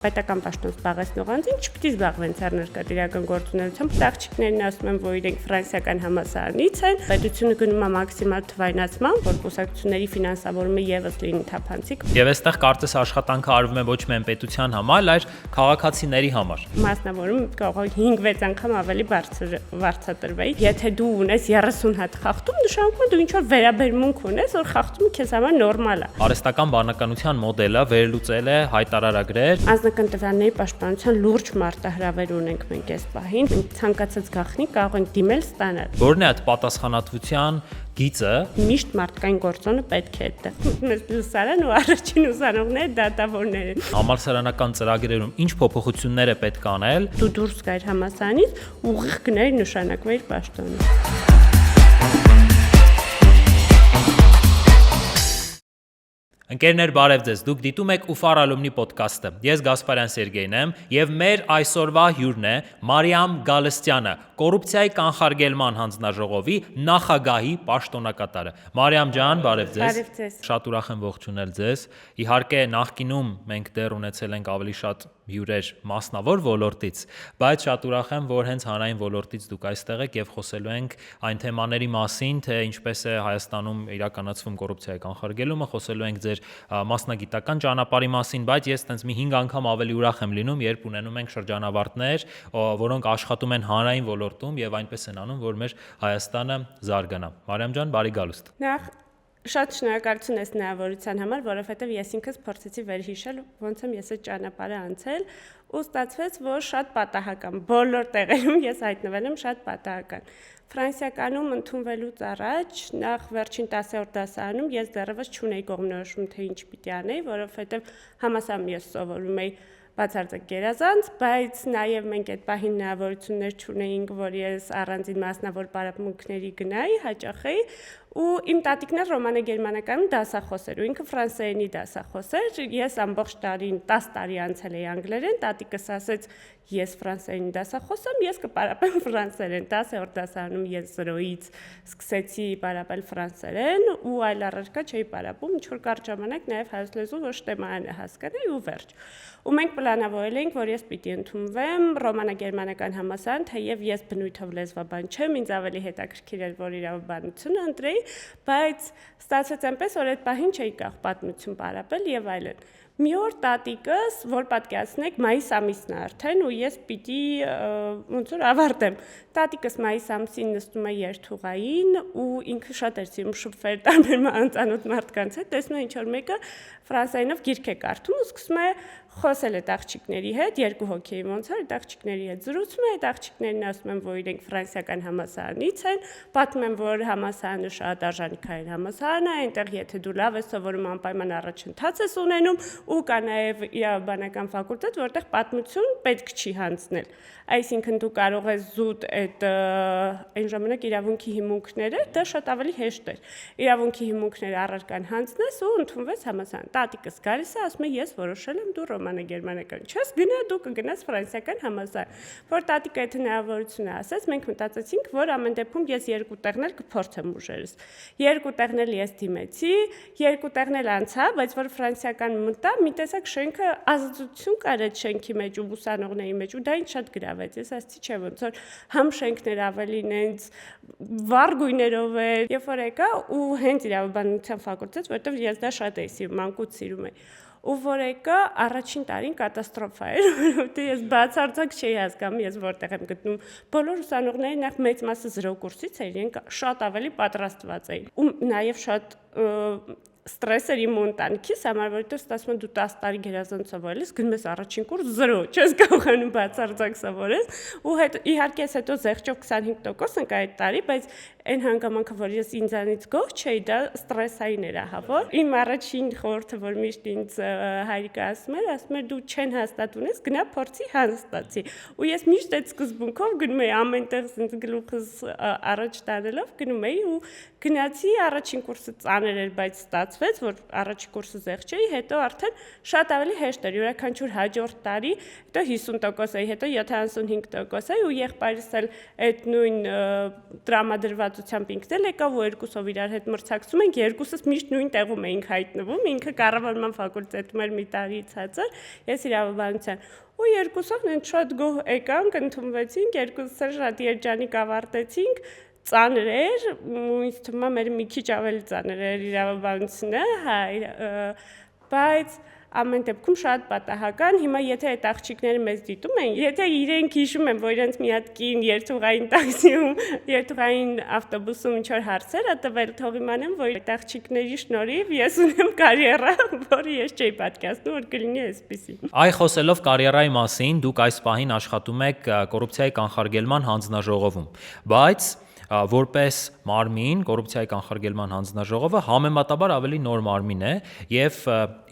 Պետական պաշտոն զբաղեցնող անձին չպիտի զբաղվեն ցերներկատիրական գործունեությամբ։ Աղջիկներն ասում են, որ իրենք ֆրանսիական համալսարանից են, պետությունը գնում է մաքսիմալ թվայնացման, որ կուսակցությունների ֆինանսավորումը եւս լինի թափանցիկ։ Եվ այստեղ կարծես աշխատանքը արվում է ոչ միայն պետության համար, այլ քաղաքացիների համար։ Մասնավորում կարող է 5-6 անգամ ավելի բարձրատրվի։ Եթե դու ունես 30 հատ խախտում, նշանակում է դու ինչ-որ վերաբերմունք ունես, որ խախտումը քեզ համար նորմալ է։ Արհեստական բանականության մոդելը վերլուծել է հայտարարագրեր։ Անձնական տվյալների պաշտպանության լուրջ մարտահրավեր ունենք մենք այս պահին։ Մենք ցանկացած գաղտնի կարող ենք դիմել ստանալ։ Որն է այդ պատասխանատվության գիծը։ Միշտ մարդկային գործոնը պետք է այդտեղ։ Մեզ լուսարան ու առաջին ուսանողները դատավորներ են։ Համալսարանական ծրագրերում ինչ փոփոխություններ է պետք անել։ Դու դուրս գայր համալսարանից, ուղիղ գնայր նշանակվեիր պաշտոնը։ Ընկերներ, բարև ձեզ, դուք դիտում եք Ufar Alumni podcast-ը։ Ես Գասպարյան Սերգեյն եմ եւ մեր այսօրվա հյուրն է Մարիամ Գալստյանը, կոռուպցիայի կանխարգելման հանձնաժողովի նախագահի պաշտոնակատարը։ Մարիամ ջան, բարև ձեզ։ Բարև ձեզ։ Շատ ուրախ եմ ողջունել ձեզ։ Իհարկե, նախկինում մենք դեռ ունեցել ենք ավելի շատ հյուրեր մասնավոր ոլորտից, բայց շատ ուրախ եմ, որ հենց հանրային ոլորտից դուք այստեղ եք եւ խոսելու ենք այն թեմաների մասին, թե ինչպես է Հայաստանում իրականացվում կոռուպցիայի կանխարգելումը, խոսելու ենք ձեր մասնագիտական ճանապարհի մասին, բայց ես տենց մի 5 անգամ ավելի ուրախ եմ լինում, երբ ունենում ենք շրջանավարտներ, որոնք աշխատում են հանրային ոլորտում եւ այնպես են անում, որ մեր Հայաստանը զարգանա։ Մարիամ ջան, բարի գալուստ։ Նախ շատ շնորհակալություն այս հնարավորության համար, որովհետև ես ինքս փորձեցի վերհիշել ոնց եմ ես այդ ճանապարհը անցել ու ստացվեց, որ շատ պատահական բոլոր տեղերում ես հայտնվել եմ շատ պատահական։ Ֆրանսիականում ընդունվելուց առաջ նախ վերջին 10-րդ դասարանում ես դեռևս չունեի կողմնորոշում, թե ինչ պիտի անեի, որովհետև համասարում ես սովորում էի բացարձակ գերազանց, բայց նաև մենք այդ պահին հնարավորություններ չունեինք, որ ես առանձին մասնավոր պարապմունքների գնայի, հաճախեի ու իմ տատիկն ռոմանա-գերմանականում դասախոս էր ու ինքը ֆրանսերենի դասախոս էր, ես ամբողջ տարին 10 տարի անցել էի անգլերեն, տատիկս ասեց ես ֆրանսերենի դասախոս եմ, ես կպարապեմ ֆրանսերեն, 10-րդ դասարանում ես 0-ից սկսեցի պարապել ֆրանսերեն ու այլ առարկա չէի պարապում, ինչ որ կարճ ժամանակ նաև հայոց լեզու ոչ տեման է հասկանայի ու վերջ։ Ու մենք պլանավորել էինք, որ ես պիտի ընդունվեմ ռոմանա-գերմանական համալսարան, թեև ես բնույթով լեզվաբան չեմ, ինձ ավելի հետաքրքիր էր, որ իրավաբանությունը ընտրեի, բայց ստացվեց այնպես, որ այդ պահին չէի կարող պատմություն պարապել եւ այլն։ Մի օր տատիկս, որ պատկերացնեք, մայիս ամիսն է արդեն ու ես պիտի ոնց որ ավարտեմ։ Տատիկս մայիս ամսին նստում է երթուղային ու ինքը շատ էր սիրում շփվել տարբեր անծանոթ մարդկանց հետ, տեսնում է ինչ որ մեկը ֆրանսերենով գիրք է կարդում ու սկսում է խոսել այդ աղջիկների հետ, 2 հոգի ոնց էր, այդ աղջիկների հետ զրուցում է, այդ աղջիկներն ասում են, որ իրենք ֆրանսիական համալսարանից են, պատմում են, որ համալսարանը շատ արժանիքային համալսարան է, այնտեղ եթե դու լավ ես սովորում անպայման առաջընթաց ես ունենում ու կա նաև իրավաբանական ֆակուլտետ, որտեղ պատմություն պետք չի հանձնել։ Այսինքն դու կարող ես զուտ այդ այն ժամանակ իրավունքի հիմունքները, դա շատ ավելի հեշտ էր։ Իրավունքի հիմունքները առարկան հանձնես ու ընդունվես համալսարան։ Տատիկս գալիս է, ասում է ես որոշել եմ դու ռոմանա-գերմանական չես, գնա դու կգնաս ֆրանսիական համալսարան։ Որ տատիկը այդ հնարավորությունը ասեց, մենք մտածեցինք, որ ամեն դեպքում ես 2 տեղներ կփորձեմ ուժերս։ 2 տեղնել ես դիմեցի, 2 տեղնել անցա, բայց որ ֆրանսիական մտա, մի տեսակ շենքը ազատություն կար այդ շենքի մեջ ու ուսանողների մեջ ու դա ինձ շատ գրավեց։ Ես ասացի, չէ, ոնց որ համ շենքներ ավելին այնց վառ գույներով էր, երբ որ եկա ու հենց իրավաբանության ֆակուլտետ, որտեղ ես դա շատ էի սիրում, մանկուց սիրում էի։ Ու որ եկա առաջին տարին կատաստրոֆա էր, որովհետեւ ես բացարձակ չէի հասկանում, ես որտեղ եմ գտնում։ Բոլոր ուսանողները նախ մեծ մասը 0 կուրսից էին, իրենք շատ ավելի պատրաստված էին։ Ու նաև շատ ստրես էր իմ ընտանիքիս համար, որովհետև ստացվում է դու 10 տարի գերազանց սովորել ես, գնում ես առաջին կուրս 0, չես կարողանում բացարձակ սովորես, ու իհարկե ես հետո զեղչով 25% ընկա այդ տարի, բայց այն հանգամանքը, որ ես ինձանից գոհ չէի, դա ստրեսային էր, ահա որ։ Իմ առաջին խորհուրդը, որ միշտ ինձ հայրիկը ասում էր դու չեն հաստատ ունես, գնա փորձի հաստատի։ Ու ես միշտ այդ սկզբունքով գնում էի ամենտեղ ինձ գլուխս առաջ տանելով գնում էի ու գնացի առաջին կուրսը ծանր էր, բայց ստացվեց, որ առաջին կուրսը զեղչ էի, հետո արդեն շատ ավելի հեշտ էր, յուրաքանչյուր հաջորդ տարի, հետո 50% էի, հետո 75% էի ու եղբայրս էլ այդ նույն տրամադրված ստացվածությամբ ինքն էլ եկավ ու երկուսով իրար հետ մրցակցում ենք, երկուսս միշտ նույն տեղում էինք հայտնվում, ինքը կառավարման ֆակուլտետում էր մի տարի ցածր, ես իրավաբանության ու երկուսով նենց շատ գոհ եկանք, ընդունվեցինք, երկուսս էլ շատ երջանիկ ավարտեցինք, ծանր էր, ու ինձ թվում է մեր մի քիչ ավելի ծանր էր իրավաբանությունը, բայց ամեն դեպքում շատ պատահական, հիմա եթե այդ աղջիկները մեզ դիտում են, եթե իրենք հիշում են, որ իրենց մի հատ կին երթուղային տաքսիում, երթուղային ավտոբուսում ինչ-որ հարցեր ա տվել, թող իմանեմ, որ այդ աղջիկների շնորհիվ ես ունեմ կարիերա, որը ես չէի պատկասնում, որ կլինի այսպիսի։ Այ խոսելով կարիերայի մասին, դուք այս պահին աշխատում եք կոռուպցիայի կանխարգելման հանձնաժողովում, բայց որպես մարմին, կոռուպցիայի կանխարգելման հանձնաժողովը համեմատաբար ավելի նոր մարմին է եւ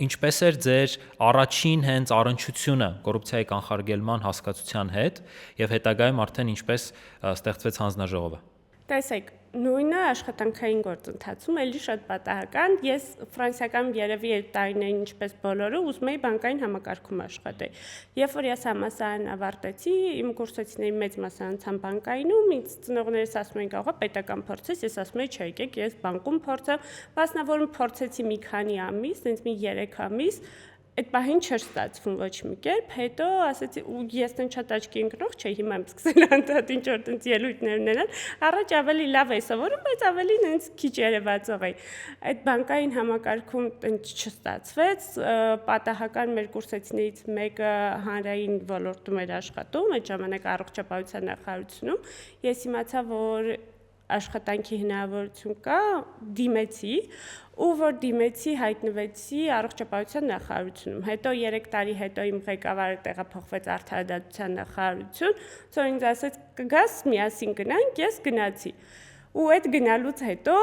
ինչպես էր ձեր առաջին հենց առնչությունը կոռուպցիայի կանխարգելման հասկացության հետ եւ հետագայում արդեն ինչպես ստեղծվեց հանձնաժողովը։ Տեսեք, նույնը աշխատանքային գործընթացում էլի շատ պատահական, ես ֆրանսիական երևի այդ տարիներին ինչպես բոլորը ուզում էի բանկային համակարգում աշխատել։ Երբ որ ես համալսարան ավարտեցի, իմ կուրսեցիների մեծ մասը անցան բանկայինում, ինձ ծնողներս ասում էին կարող է պետական փորձես, ես ասում էի չէ, եկեք ես բանկում փորձեմ, մասնավորում փորձեցի մի քանի ամիս, ինձ մի 3 ամիս այդ պահին չէր ստացվում ոչ մի կերպ, հետո ասեցի ու ես տեն շատ աչքի ընկնող չէի, հիմա եմ սկսել անդադ ինչ-որ տենց ելույթներ ունենալ, առաջ ավելի լավ էի սովորում, բայց ավելի նենց քիչ երևացող էի։ Այդ բանկային համակարգում տենց չստացվեց, պատահական մեր կուրսեցիներից մեկը հանրային ոլորտում էր աշխատում, այդ ժամանակ առողջապահության նախարարությունում, ես իմացա, որ աշխատանքի հնարավորություն կա, դիմեցի, ու որ դիմեցի հայտնվեցի առողջապահության նախարարությունում։ Հետո 3 տարի հետո իմ ղեկավարը տեղափոխվեց արդարադատության նախարարություն, որ ինձ ասեց կգաս, միասին գնանք, ես գնացի։ Ու այդ գնալուց հետո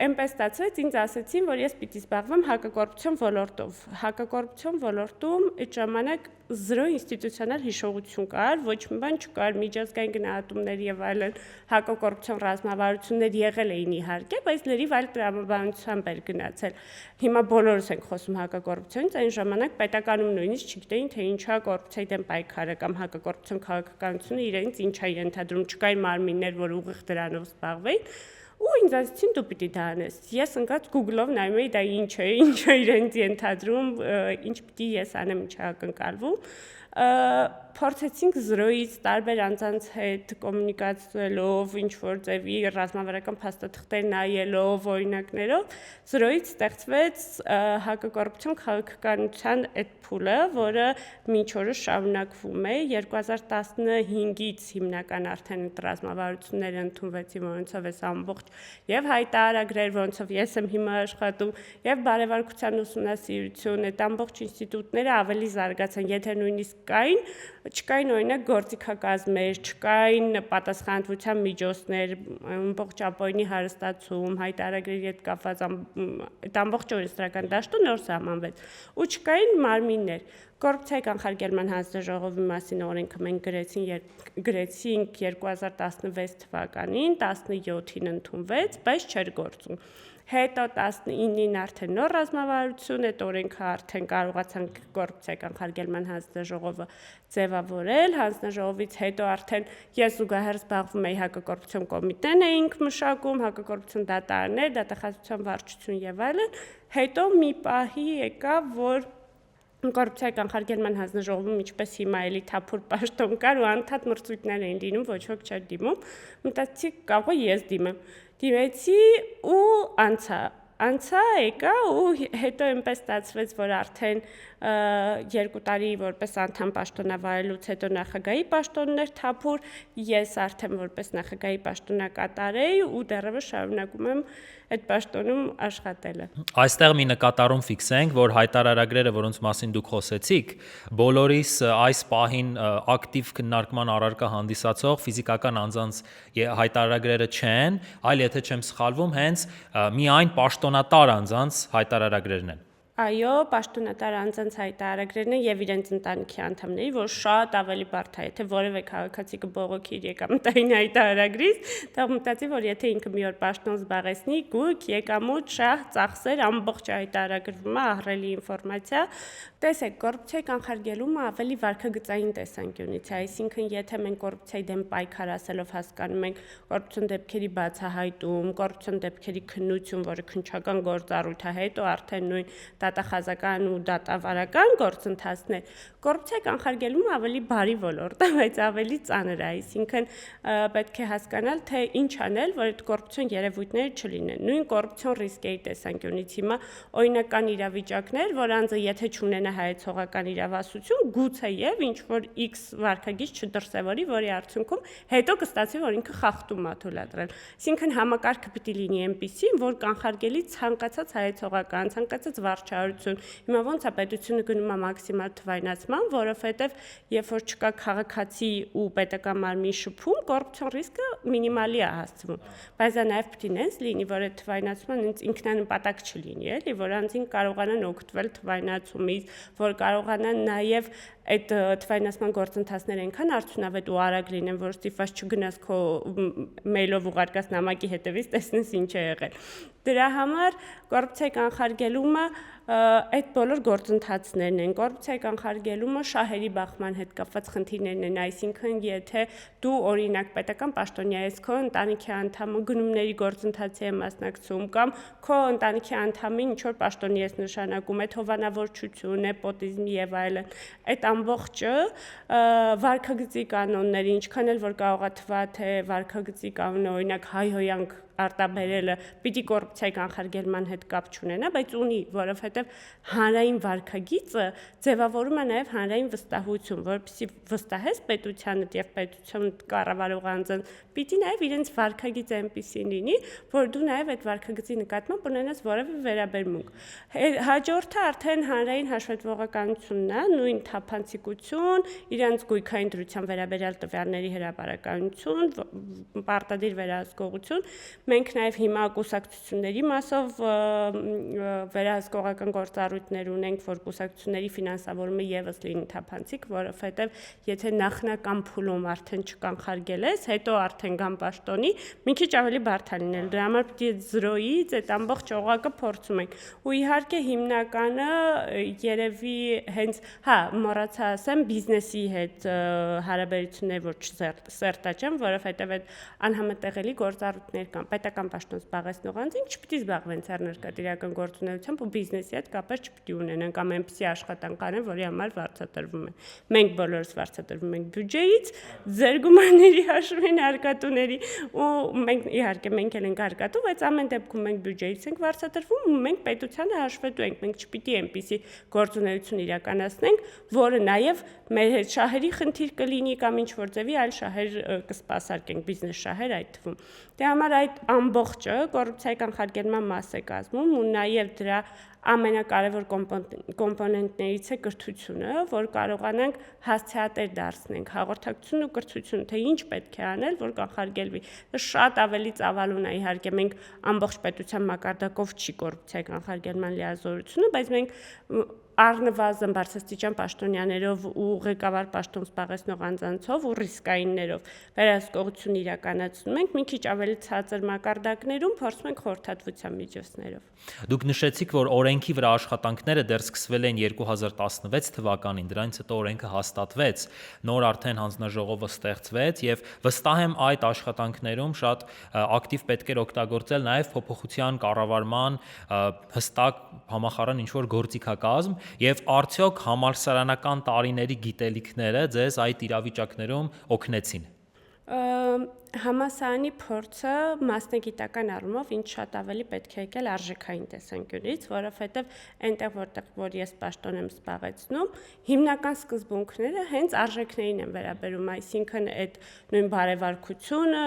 այնպես ստացվեց, ինձ ասեցին, որ ես պիտի զբաղվեմ հակակոռուպցիոն ոլորտով։ Հակակոռուպցիոն ոլորտում այդ ժամանակ 0 ինստիտուցիոնալ հիշողություն կար, ոչ մի բան չկար, միջազգային գնահատումներ եւ այլն, հակակոռուպցիոն ռազմավարություններ եղել էին իհարկե, բայց լրիվ այլ տրամաբանությամբ էր գնացել։ Հիմա բոլորս ենք խոսում հակակոռուպցիոնից, այն ժամանակ պետականում նույնիսկ չգիտեին, թե ինչա կոռուպցիայի դեմ պայքարը կամ հակակոռուպցիոն քաղաքականությունը իրենց ինչա ենթադրում, չկային մարմիններ, որ ուղիղ դրանով զբաղվեին։ Ու ինձ ասեցին դու պիտի դա անես։ Ես ընկած Google-ով նայում էի դա ինչ է իրենց ենթադրում, ինչ պիտի ես անեմ, ինչ է ակնկալվում։ Փորձեցինք 0-ից տարբեր անձանց հետ կոմունիկացնելով, ինչ-որ ձևի ռազմավարական փաստաթղթեր նայելով, օրինակներով, 0-ից ստեղծվեց հակակոռուպցիոն քաղաքականության այդ փուլը, որը մինչ օրս շարունակվում է 2015-ից հիմնական արդեն ռազմավարությունները ընդունվեցին, որոնցով էս ամբողջ եւ հայտարարագրեր, որոնցով ես եմ հիմա աշխատում, եւ բարեվարկության ուսումնասիրություն, այդ ամբողջ ինստիտուտները ավելի զարգացան, եթե նույնիսկ չկային օրինակ գործիքակազմեր, չկային պատասխանատվության միջոցներ, ամբողջ ապօրինի հարստացում, հայտարարագրերի հետ կապված այդ ամբողջ օրենսդրական դաշտը նոր սահմանվեց, ու չկային մարմիններ։ Կոռուպցիայի կանխարգելման հանձնաժողովի մասին օրենքը մենք գրեցինք 2016 թվականին, 17-ին ընդունվեց, բայց չէր գործում։ Հետո 19-ին արդեն նոր ռազմավարություն, այդ օրենքը արդեն կարողացանք կոռուպցիայի կանխարգելման հանձնաժողովը ձևավորել, հանձնաժողովից հետո արդեն ես զուգահեռ զբաղվում էի հակակոռուպցիոն կոմիտեն էինք մշակում, հակակոռուպցիոն դատարաններ, դատախազության վարչություն եւ այլն, հետո մի պահի եկավ, որ կոռուպցիայի կանխարգելման հանձնաժողովում ինչպես հիմա էլի թափուր պաշտոն կար ու անդադ մրցույթներ էին լինում, ոչ ոք չէր դիմում, մտածեցի կարող է ես դիմեմ։ Դիմեցի ու անցա եկա ու հետո այնպես ստացվեց, որ արդեն 2 տարի որպես անդամ պաշտոնավարելուց հետո նախագահի պաշտոնն էր թափուր, ես արդեն որպես նախագահի պաշտոնակատար էի ու դեռևս շարունակում եմ այդ պաշտոնում աշխատելը։ Այստեղ մի նկատառում ֆիքսենք, որ հայտարարագրերը, որոնց մասին դուք խոսեցիք, բոլորիս այս պահին ակտիվ քննարկման առարկա հանդիսացող ֆիզիկական անձանց հայտարարագրերը չեն, այլ եթե չեմ սխալվում, հենց միայն պաշտոնատար անձանց հայտարարագրերն են։ Այո, պաշտոնատար անձանց հայտարարագրերն են եւ իրենց ընտանիքի անդամների, որ շատ ավելի բարդ է, եթե որևէ քաղաքացի կբողոքի իր եկամտային հայտարարագրից, դա մտածի, որ եթե ինքը մի օր պաշտոն զբաղեցնի, գույք, եկամուտ, շահ, ծախսեր, ամբողջ հայտարարագրվում է ահռելի ինֆորմացիա։ Տեսեք, կոռուպցիայի կանխարգելումը ավելի վարքագծային տեսանկյունից է, այսինքն եթե մենք կոռուպցիայի դեմ պայքար ասելով հասկանում ենք կոռուպցիոն դեպքերի բացահայտում, կոռուպցիոն դեպքերի քննություն, որը քննչական գործառույթ է, հետո արդեն նույն դատախազական ու դատավարական գործընթացներ, կոռուպցիայի կանխարգելումը ավելի բարի ոլորտ է, բայց ավելի ծանր է, այսինքն պետք է հասկանալ, թե ինչ անել, որ այդ կոռուպցիոն երևույթները չլինեն։ Նույն կոռուպցիոն ռիսկերի տեսանկյունից հիմա օրինական իրավիճակներ, որ անձը եթե չունենա հայեցողական իրավասություն, գուցե եւ ինչ որ X վարքագիծ չդրսևորի, որի արդյունքում հետո կստացվի, որ ինքը խախտում է թույլատրել։ Այսինքն համակարգը պետք է լինի այնպիսին, որ կանխարգելի ցանկացած հայեցողական, ցանկացած վարչարություն։ Հիմա ոնց է պետությունը գնում է մաքսիմալ թվայնացման, որովհետեւ երբ որ չկա քաղաքացի ու պետական մարմնի շփում, կոռուպցիոն ռիսկը մինիմալի է հասցվում։ Բայց դա նաեւ պետք է նենց լինի, որ այդ թվայնացումը ինքնանպատակ չլինի, էլի, որ անձին կարողանան օգտվել թվայնացումից, որ կարողանան նաեւ այդ թվայնացման գործընթացները այնքան արդյունավետ ու արագ լինեն, որ ստիպված չգնաս քո մեյլով ուղարկած նամակի հետևից տեսնես ինչ է եղել։ Դրա համար կոռուպցիայի կանխարգելումը այդ բոլոր գործընթացներն են, կոռուպցիայի կանխարգելումը շահերի բախման հետ կապված խնդիրներն են, այսինքն եթե դու օրինակ պետական պաշտոնյա ես, քո ընտանիքի անդամը գնումների գործընթացի է մասնակցում կամ քո ընտանիքի անդամին ինչ որ պաշտոնի ես նշանակում, այդ հովանավորչություն, նեպոտիզմ եւ այլն, այդ ամբողջը վարքագծի կանոնների, ինչքան էլ որ կարող է թվա թե վարքագծի կանոնը օրինակ հայհոյանք արտաբերելը պիտի կոռուպցիայի կանխարգելման հետ կապ չունենա, բայց ունի, որովհետև հանրային վարքագիծը ձևավորում է նաև հանրային վստահություն, որովհետև վստահես պետությանդ եւ պետությունդ կառավարող անձն, պիտի նաև իրենց վարքագիծը այնպեսին լինի, որ դու նաև այդ վարքագծի նկատմամբ ունենաս որևէ վերաբերմունք։ Հաջորդը արդեն հանրային հաշվետվողականությունն է, նույն թափանցիկություն, իրենց գույքային դրության վերաբերյալ տվյալների հրապարակայնություն, պարտադիր վերահսկողություն։ Մենք նաև հիմա կուսակցությունների մասով վերահսկողական գործառույթներ ունենք, որ կուսակցությունների ֆինանսավորումը եւս լինի թափանցիկ, որովհետեւ եթե նախնական փուլում արդեն չկանխարգելես, հետո արդեն գամ պաշտոնի, մի քիչ ավելի բարդ է լինել։ Դրա համար պետք է զրոյից այդ ամբողջ օղակը փորձում ենք։ Ու իհարկե հիմնականը երևի հենց, մոռացա ասեմ, բիզնեսի հետ հարաբերություններ, որ չսերտաճեն, որովհետեւ այդ անհամատեղելի գործառույթներ կան, պետական պաշտոն զբաղեցնող անձին չպիտի զբաղվեն ցերներկատիրական գործունեությամբ ու բիզնեսի հետ կապեր չպիտի ունենան կամ այնպիսի աշխատանք անեն, որի համար վարձատրվում են։ Մենք բոլորս վարձատրվում ենք բյուջեից, ձեր գումարների հաշվին արկատուների ու մենք իհարկե մենք էլ ենք արկատու, բայց ամեն դեպքում մենք բյուջեից ենք վարձատրվում ու մենք պետությանը հաշվետու ենք։ Մենք չպիտի այնպիսի գործունեություն իրականացնենք, որը նաև մեր հետ շահերի խնդիր կլինի կամ ինչ որ ձևի այլ շահեր կսպասարկենք, բիզնես շահեր այդ թվում։ Դե համար այդ ամբողջը կոռուպցիայի կանխարգելման մաս է կազմում ու նաև դրա ամենակարևոր կոմպոնենտներից է կրթությունը, որ կարողանանք հասցեատեր դարձնենք հաղորդակցություն ու կրթություն, թե ինչ պետք է անել, որ կանխարգելվի։ Դա շատ ավելի ծավալուն է, իհարկե մենք ամբողջ պետության մակարդակով չի կոռուպցիայի կանխարգելման լիազորությունը, բայց մենք առնվազն բարձրաստիճան պաշտոնյաներով ու ղեկավար պաշտոն զբաղեցնող անձանցով ու ռիսկայիններով վերահսկողություն իրականացնում ենք, մի քիչ ավելի ցածր մակարդակներում փորձում ենք խորհրդատվության միջոցներով։ Դուք նշեցիք, որ օրենքի վրա աշխատանքները դեռ սկսվել են 2016 թվականին, դրանից հետո օրենքը հաստատվեց, նոր արդեն հանձնաժողովը ստեղծվեց եւ վստահ եմ այդ աշխատանքներում շատ ակտիվ պետք էր օգտագործել նաեւ փոփոխության կառավարման հստակ համախառն ինչ-որ գործիքակազմ եւ արդյոք համալսարանական տարիների գիտելիքները ձեզ այդ իրավիճակներում օգնեցին։ Համասարանի փորձը մասնագիտական առումով ինձ շատ ավելի պետք է եկել արժեքային տեսանկյունից, որովհետև այնտեղ որտեղ ես պաշտոն եմ զբաղեցնում, հիմնական սկզբունքները հենց արժեքներին են վերաբերում, այսինքն այդ նույն բարևարկությունը,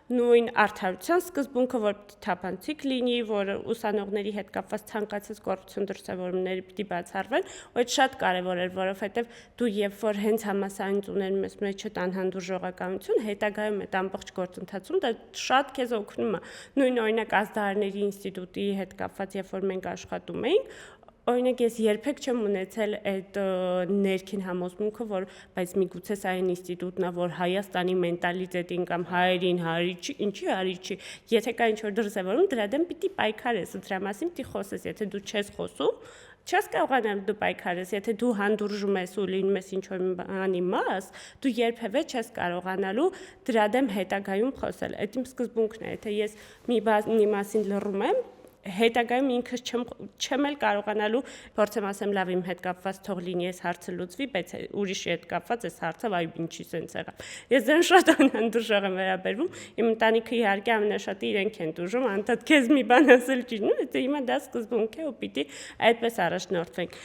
նույն արդարության սկզբունքը, որ պիտի թափանցիկ լինի, որ ուսանողների հետ կապված ցանկացած կոռուպցիոն դրսևորումները պիտի բացառվեն, ու այդ շատ կարևոր էր, որովհետև դու երբ որ հենց համասարանից ունենում ես մեջդ անհանդուրժողականություն, հետագայում այդ ամբողջ գործընթացում դա շատ քեզ օգնում է։ Նույն օրինակ ազդարարների ինստիտուտի հետ կապված, երբ որ մենք աշխատում էինք, օրինակ ես երբեք չեմ ունեցել այդ ներքին համոզմունքը, որ բայց միգուցե սա այն ինստիտուտն է, որ Հայաստանի մենտալիտետին կամ հայերին հարի չի, ինչի հարի չի, եթե կա ինչ-որ դրսևորում, դրա դեմ պիտի պայքարես, դրա մասին պիտի խոսես, եթե դու չես խոսում, չես կարողանալ դու պայքարես, եթե դու հանդուրժում ես ու լինում ես ինչ-որ բանի մաս, դու երբևէ չես կարողանալու դրա դեմ հետագայում խոսել։ Այդ իմ սկզբունքն է, եթե ես մի բանի մասին լռում եմ, հետագայում ինքս չեմ էլ կարողանալու փորձեմ ասեմ լավ իմ հետ կապված թող լինի այս հարցը լուծվի, բայց ուրիշի հետ կապված այս հարցը վայ ինչի սենց եղավ։ Ես դրան շատ անհանդուրժ եմ վերաբերվում, իմ ընտանիքը իհարկե ամենաշատը իրենք են դուժում, անդադ քեզ մի բան ասել չի, նո, դա հիմա դա սկզբունք է ու պիտի այդպես առաջնորդվենք։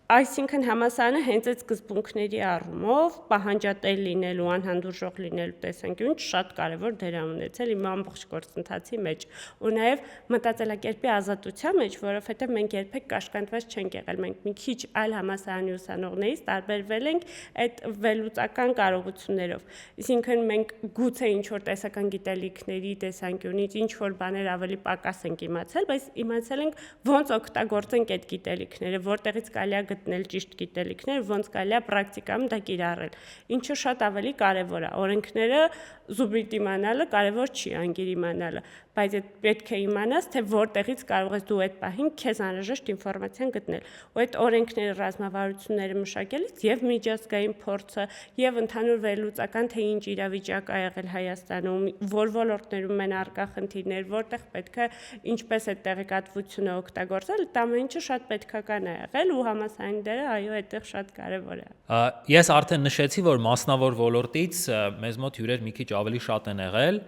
Այսինքն համասարանը հենց այդ սկզբունքների առումով պահանջատեր լինելու, անհանդուրժող լինելու տեսանկյունից շատ կարևոր դեր ունեցել իմ ամբողջ գործընթացի մեջ ու նաև մտածելակերպի ազատության մեջ, որովհետև մենք երբեք կաշկանդված չենք եղել, մենք մի քիչ այլ համասարանի ուսանողներից տարբերվել ենք այդ վերլուծական կարողություններով։ Այսինքն մենք գուցե ինչ-որ տեսական գիտելիքների տեսանկյունից ինչ-որ բաներ ավելի պակաս ենք իմացել, բայց իմացել ենք ոնց օգտագործենք այդ գիտելիքները, որտեղից կարելի է գտնել ճիշտ գիտելիքներ, ոնց կարելի է պրակտիկայում դա կիրառել։ Ինչը շատ ավելի կարևոր է։ Օրենքները զուբրիտ իմանալը կարևոր չի, անգիր իմանալը, բայց այդ պետք է իմանաս, թե որտեղից կարող ես դու այդ պահին քեզ անհրաժեշտ ինֆորմացիան գտնել։ Ու այդ օրենքների ռազմավարությունները մշակելիս եւ միջազգային փորձը եւ ընդհանուր վերլուծական թե ինչ իրավիճակ ա եղել Հայաստանում, որ ոլորտներում են առկա խնդիրներ, որտեղ պետք է ինչպես այդ տեղեկատվությունը օգտագործել, դա ամեն ինչը շատ պետքական է եղել ու համասարային դերը այո այդտեղ շատ կարևոր է։ Ես արդեն նշեցի, որ մասնավոր ոլորտից մեզ մոտ հյուրեր մի քիչ ավելի շատ են եղել,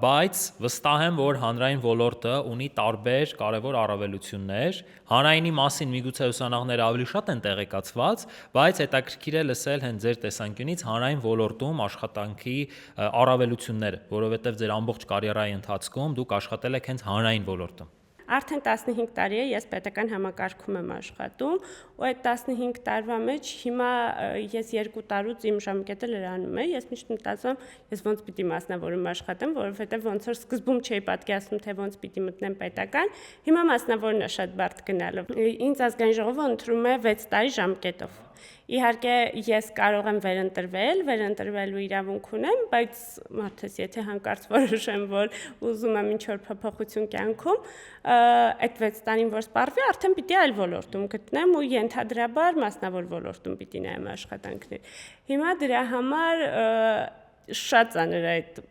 բայց վստահ եմ, որ հանրային ոլորտը ունի տարբեր կարևոր առավելություններ։ Հանրայինի մասին միգուցե ուսանողները ավելի շատ են տեղեկացված, բայց հետաքրքիր է լսել հենց ձեր տեսանկյունից հանրային ոլորտում աշխատանքի առավելությունները, որովհետև ձեր ամբողջ կարիերայի ընթացքում դուք աշխատել եք հենց հանրային ոլորտում։ Արդեն 15 տարի է ես պետական համակարգում եմ աշխատում ու այդ 15 տարվա մեջ հիմա ես 2 տարուց իմ ժամկետը լրանում է, ես միշտ մտածում ես ոնց պիտի մասնավորում աշխատեմ, որովհետև ոնց որ սկզբում չէի պատկերացնում, թե ոնց պիտի մտնեմ պետական, հիմա մասնավորն է շատ բարդ գնալը։ Ինձ ազգային ժողովը ընտրում է 6 տարի ժամկետով։ Իհարկե ես կարող եմ վերընտրվելու իրավունք ունեմ, բայց մարդես եթե հանկարծ որոշեմ, որ ուզում եմ ինչ-որ փոփոխություն կյանքում, այդ 6 տարին որ սպառվի, արդեն պիտի այլ ոլորտում գտնեմ ու ենթադրաբար մասնավոր ոլորտում պիտի նայեմ աշխատանքներ։ Հիմա դրա համար շատ ծանր է այդ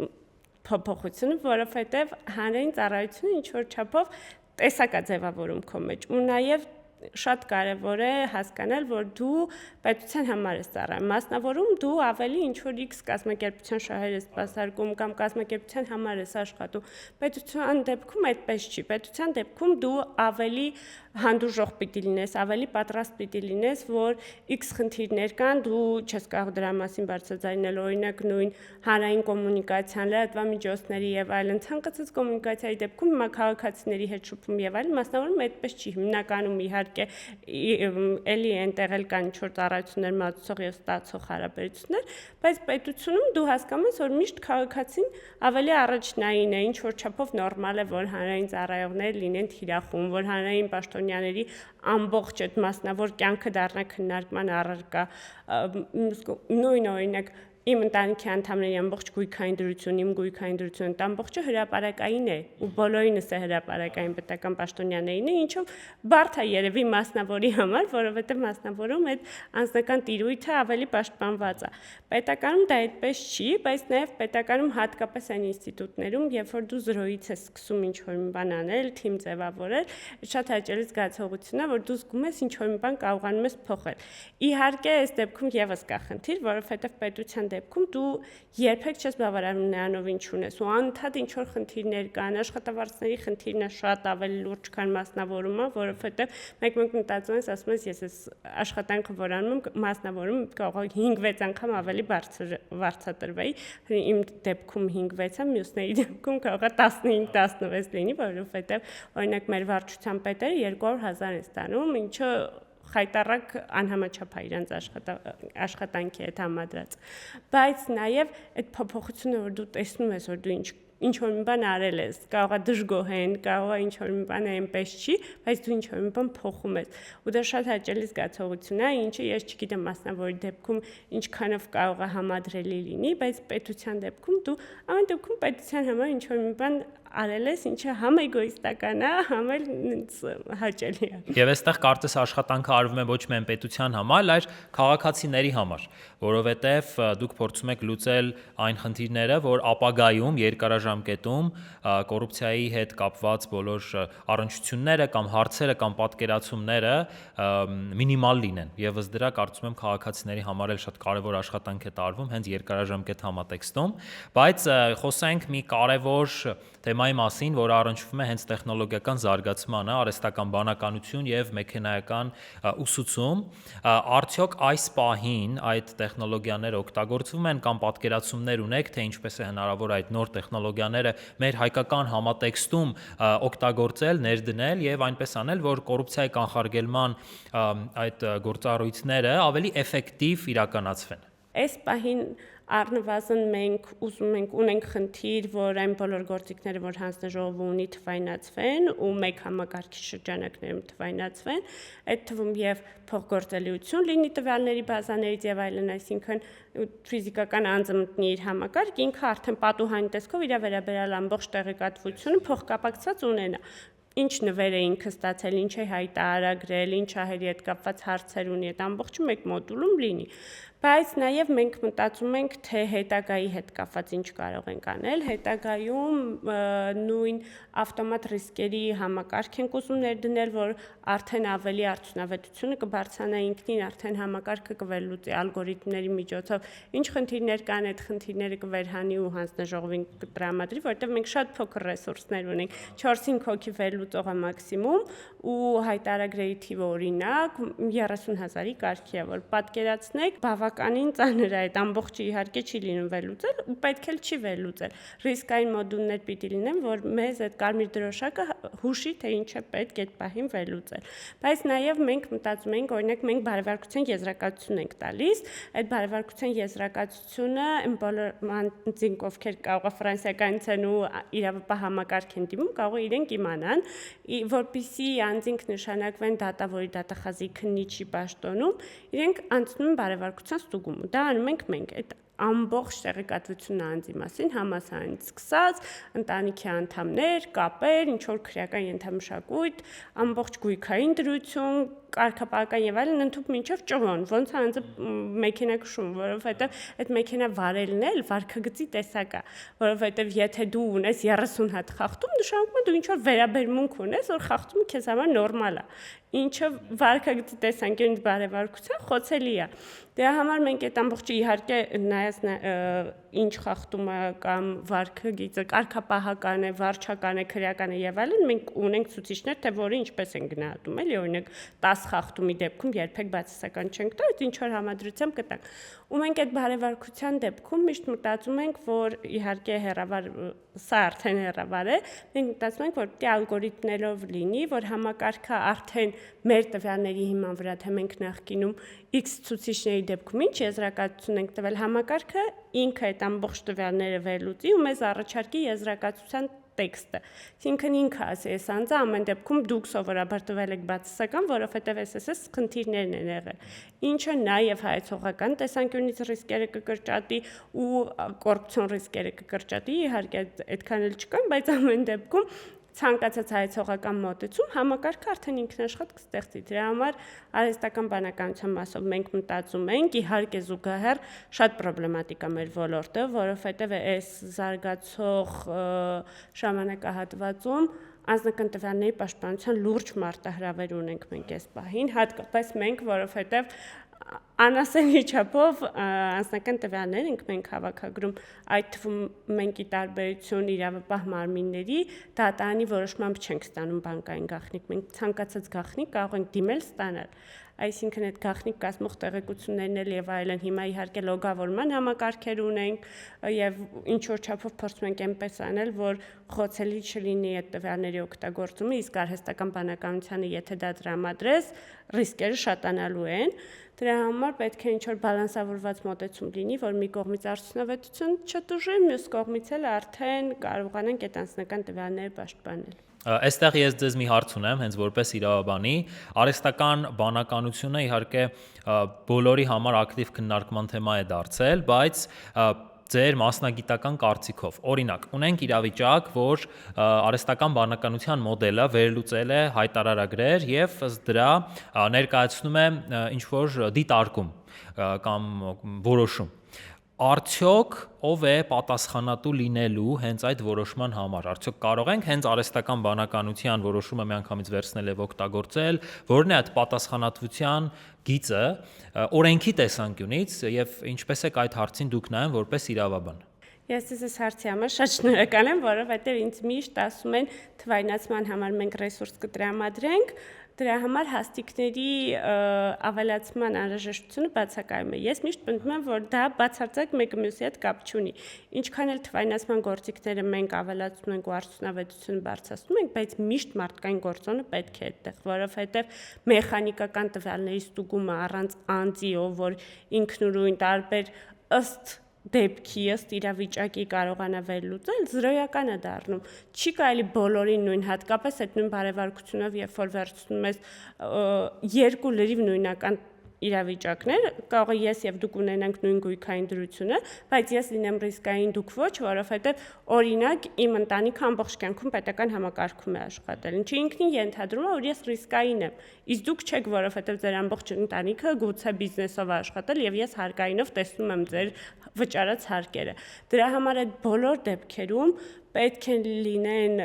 փոփոխությունը, որովհետև հանրային ծառայությունը ինչ-որ չափով տեսակ է ձևավորում քո մեջ ու նաև շատ կարևոր է հասկանալ, որ դու պետության համար ես ծառայում, մասնավորում դու ավելի ինչ-որ X կազմակերպության շահեր ես սպասարկում կամ կազմակերպության համար ես աշխատում, պետության դեպքում այդպես չի, պետության դեպքում դու ավելի հանդուրժող պիտի լինես, ավելի պատրաստ պիտի լինես, որ X խնդիրներ կան, դու չես կարող դրա մասին բարձրաձայնել, օրինակ նույն հանրային կոմունիկացիան, լրատվամիջոցների եւ այլն, ցանկացած կոմունիկացիայի դեպքում հիմա քաղաքացիների հետ շփում եւ այլն, մասնավորում այդպես չի, հիմնականում իհարկե էլի այնտեղ էլ կան ինչ-որ ծառայություններ մատուցող եւ ստացող հարաբերություններ, բայց պետությունում դու հասկանում ես, որ միշտ քաղաքացին ավելի առաջնային է, ինչ-որ չափով նորմալ է, որ հանրային ծառայողներ լինեն թիրախում, որ հանրային պաշտոնյաների ամբողջ այդ մասնավոր կյանքը դառնա քննարկման առարկա, նույն օրինակ իմ ընտանիքի անդամների ամբողջ գույքային դրություն, իմ գույքային դրությունը, դա ամբողջը հրապարակային է ու բոլորինս է հրապարակային պետական պաշտոնյաներին է, ինչով բարդ է երևի մասնավորի համար, որովհետև մասնավորում այդ անձնական տիրույթը ավելի պաշտպանված է։ Պետականում դա այդպես չի, բայց նաև պետականում հատկապես այն ինստիտուտներում, երբ որ դու զրոյից ես սկսում ինչ-որ մի բան անել, թիմ ձևավորել, շատ հաճելի զգացողություն է, որ դու զգում ես ինչ-որ մի բան կարողանում ես փոխել։ Իհարկե, այս դեպքում եւս կա խնդիր, որովհետև պետության դեպքում դու երբեք չես բավարարում նրանով ինչ ունես ու անընդհատ ինչ որ խնդիրներ կան, աշխատավարձների խնդիրն է շատ ավելի լուրջ, քան մասնավորումը, որովհետև մեկ մտածում ես, ասում ես, ես այս աշխատանքը որ անում եմ, մասնավորում կարող 5-6 անգամ ավելի վարձատրվեի, իմ դեպքում 5-6-ը, մյուսների դեպքում կարող է 15-16 լինի, որովհետև օրինակ մեր վարչության պետերը 200,000 են ստանում, ինչը խայտառակ անհամաչափ է իրենց աշխատանքի հետ համադրած, բայց նաև այդ փոփոխությունը, որ դու տեսնում ես, որ դու ինչ ինչ-որ մի բան արել ես, կարող է դժգոհեն, կարող է ինչ-որ մի բան այնպես չի, բայց դու ինչ-որ մի բան փոխում ես։ Ու դա շատ հաճելի զգացողություն է, ինչը ես չգիտեմ մասնավորի դեպքում ինչքանով կարող է համադրելի լինի, բայց պետության դեպքում դու ամեն դեպքում պետության համար ինչ-որ մի բան արել ես, ինչը համ էգոիստական է, համ էլ հաճելի է։ Եվ այստեղ կարծես աշխատանքը արվում է ոչ միայն պետության համար, այլ քաղաքացիների համար, որովհետև դուք փորձում եք լուծել այն խնդիրները, որ ապագայում երկարաժամկետում կոռուպցիայի հետ կապված բոլոր առնչությունները կամ հարցերը կամ պատկերացումները մինիմալ լինեն։ Եվս դրա կարծում եմ քաղաքացիների համար էլ շատ կարևոր աշխատանք է տարվում հենց երկարաժամկետ համատեքստում, բայց խոսենք մի կարևոր թեմայի մասին, որը առնչվում է հենց տեխնոլոգիական զարգացմանը, արհեստական բանականություն եւ մեքենայական ուսուցում, արդյոք այս պահին այդ տեխնոլոգիաները օգտագործվում են կամ պատկերացումներ ունեք, թե ինչպես է հնարավոր այդ նոր տեխնոլոգիաները մեր հայկական համատեքստում օգտագործել, ներդնել եւ այնպես անել, որ կոռուպցիայի կանխարգելման այդ գործառույթները ավելի էֆեկտիվ իրականացվեն։ Այս պահին առնվազն մենք ուզում ենք ունենք խնդիր, որ այն բոլոր գործիքները, որ հանձնաժողովը ունի, թվայնացվեն ու մեկ համակարգի շրջանակներում թվայնացվեն, այդ թվում եւ փոխգործելիություն լինի տվյալների բազաներից եւ այլն, այսինքն ֆիզիկական անձը մտնի իր համակարգ, ինքը արդեն պատուհան տեսքով իր վերաբերյալ ամբողջ տեղեկատվությունը փոխկապակցված ունենա։ Ինչ նվեր է ինքը ստացել, ինչ է հայտարարագրել, ինչ ահերի հետ կապված հարցեր ունի, այդ ամբողջը մեկ մոդուլում լինի։ Բայց նաև մենք մտածում ենք, թե հետագայի հետ կապված ինչ կարող ենք անել, հետագայում նույն ավտոմատ ռիսկերի համակարգ ենք ուզում ներդնել, որ արդեն ավելի արդյունավետությունը կբարձրանա ինքնին, արդեն համակարգը կվերլուծի ալգորիթմների միջոցով, ինչ խնդիրներ կան, այդ խնդիրները կվերհանի ու հանձնաժողովին կտրամադրի, որտեղ մենք շատ փոքր ռեսուրսներ ունենք, 4-5 հոգի վերլուծող է մաքսիմում ու հայտարարագրերի թիվը օրինակ 30,000-ի կարգի է, որ պատկերացնեք, բավականին ծանր է, այդ ամբողջը իհարկե չի լինում վերլուծել ու պետք էլ չի վերլուծել։ Ռիսկային մոդուլներ պիտի լինեն, որ մեզ այդ կարմիր դրոշակը հուշի, թե ինչ է պետք այդ պահին վերլուծել։ Բայց նաև մենք մտածում ենք, օրինակ մենք բարևարկության եզրակացություն ենք տալիս, այդ բարևարկության եզրակացությունը այն բոլոր անձինք, ովքեր կարող է ֆրանսիականից են ու իրավապահ համակարգ են դիմում, կարող է իրենք իմանան, որպեսզի անձինք նշանակվեն դատավորի դատախազի քննիչի պաշտոնում, իրենք անցնում են բարևարկության ստուգում։ Դա անում ենք մենք, այդ ամբողջ տեղեկատվությունը անձի մասին համասարանից սկսած, ընտանիքի անդամներ, կապեր, ինչ որ քրեական ենթամշակույթ, ամբողջ գույքային դրություն, կարգապահական եւ այլն ընդհանուր մինչեւ ճողոն, ոնց է անձը մեքենա քշում, որովհետեւ այդ մեքենա վարելն էլ վարքագծի տեսակ է, որովհետեւ եթե դու ունես 30 հատ խախտում, նշանակում է դու ինչ որ վերաբերմունք ունես, որ խախտումը քեզ համար նորմալ է, ինչը վարքագծի տեսանկյունից բարևարկության խոցելի է։ Դրա համար մենք այդ ամբողջը իհարկե նայած ինչ խախտումը կամ վարքագիծը կարգապահական է, վարչական է, քրեական է եւ այլն, մենք ունենք ցուցիչներ, թե որը ինչպես են գնահատում, էլի օրինակ 10 խախտումի դեպքում երբեք բացասական չենք տա, ինչ որ համադրությամբ կտանք։ Ու մենք այդ բարևարկության դեպքում միշտ մտածում ենք, որ իհարկե հեռավար, սա արդեն հեռավար է, մենք մտածում ենք, որ դե ալգորիթմներով լինի, որ համակարգը արդեն մեր տվյալների հիման վրա, թե մենք նախկինում X ցուցիչների դեպքում ինչ եզրակացություն ենք տվել, համակարգը ինքը այդ ամբողջ տվյալները վերլուծի ու մեզ առաջարկի եզրակացության տեքստը։ Այսինքն ինքը ասի, այս անձը ամեն դեպքում դուք սովորաբար տվել եք բացասական, որովհետև SSS խնդիրներն են եղել։ Ինչը նաև հայեցողական տեսանկյունից ռիսկերը կկրճատի ու կոռուպցիոն ռիսկերը կկրճատի, իհարկե այդքան էլ չկան, բայց ամեն դեպքում ցանկացած հայեցողական մոտեցում համակարգը արդեն ինքնաշխատ կստեղծի։ Դրա համար արհեստական բանականության մասով մենք մտածում ենք, իհարկե զուգահեռ շատ պրոբլեմատիկ է մեր ոլորտը, որովհետև այս զարգացող ժամանակահատվածում անձնական տվյալների պաշտպանության լուրջ մարտահրավեր ունենք մենք այս պահին, հատկապես մենք, որովհետև անասելի չափով անձնական տվյալներ ենք մենք հավաքագրում, այդ թվում մենք ի տարբերություն իրավապահ մարմինների դատարանի որոշմամբ չենք ստանում բանկային գաղտնիք, մենք ցանկացած գաղտնիք կարող ենք դիմել ստանալ, այսինքն այդ գաղտնիք կազմող տեղեկություններն էլ եւ այլն հիմա իհարկե լոգավորման համակարգեր ունենք եւ ինչ որ չափով փորձում ենք այնպես անել, որ խոցելի չլինի այդ տվյալների օգտագործումը, իսկ արհեստական բանականությանը եթե դա տրամադրես, ռիսկերը շատանալու են։ Դրա համար պետք է ինչ-որ բալանսավորված մոտեցում լինի, որ մի կողմից արդյունավետություն չտուժի, մյուս կողմից էլ արդեն կարողանանք այդ անձնական տվյալները պաշտպանել։ Այստեղ ես ձեզ մի հարց ունեմ, հենց որպես իրավաբանի, արհեստական բանականությունը իհարկե բոլորի համար ակտիվ քննարկման թեմա է դարձել, բայց ձեր մասնագիտական կարծիքով, օրինակ, ունենք իրավիճակ, որ արհեստական բանականության մոդելը վերլուծել է հայտարարագրեր եւ ըստ դրա ներկայացնում է ինչ-որ դիտարկում կամ որոշում։ Արդյոք ով է պատասխանատու լինելու հենց այդ որոշման համար։ Արդյոք կարող ենք հենց արհեստական բանականության որոշումը միանգամից վերցնել եւ օգտագործել, որն է այդ պատասխանատվության գիծը օրենքի տեսանկյունից եւ ինչպես է այդ հարցին դուք նայում որպես իրավաբան։ Ես այս հարցի համար շատ շնորհակալ եմ, որովհետեւ ինձ միշտ ասում են թվայնացման համար մենք ռեսուրս կտրամադրենք, դրա համար հաստիկների ավելացման անհրաժեշտությունը բացակայում է։ Ես միշտ պնդում եմ, որ դա բացարձակ մեկը մյուսի հետ կապ չունի։ Ինչքան էլ թվայնացման գործիքները մենք ավելացնում ենք ու արդյունավետությունը բարձրացնում ենք, բայց միշտ մարդկային գործոնը պետք է այդտեղ, որովհետև մեխանիկական տվյալների ստուգումը առանց անձի, ով որ ինքնուրույն տարբեր ըստ դեպքի ըստ իրավիճակի կարողանա վերլուծել, զրոյական է դառնում։ Չի կարելի բոլորին նույն, հատկապես այդ նույն բարևարկությունով, երբ որ վերցնում ես երկու լրիվ նույնական իրավիճակներ, կարող է ես եւ դուք ունենանք նույն գույքային դրությունը, բայց ես լինեմ ռիսկային, դուք ոչ, որովհետեւ օրինակ իմ ընտանիքը ամբողջ կյանքում պետական համակարգում է աշխատել։ Ինչի ինքնին ենթադրում է, որ ես ռիսկային եմ, իսկ դուք չեք, որովհետեւ ձեր ամբողջ ընտանիքը գուցե բիզնեսով է աշխատել եւ ես հարկայինով տեսնում եմ ձեր վճարած հարկերը։ Դրա համար այդ բոլոր դեպքերում պետք է լինեն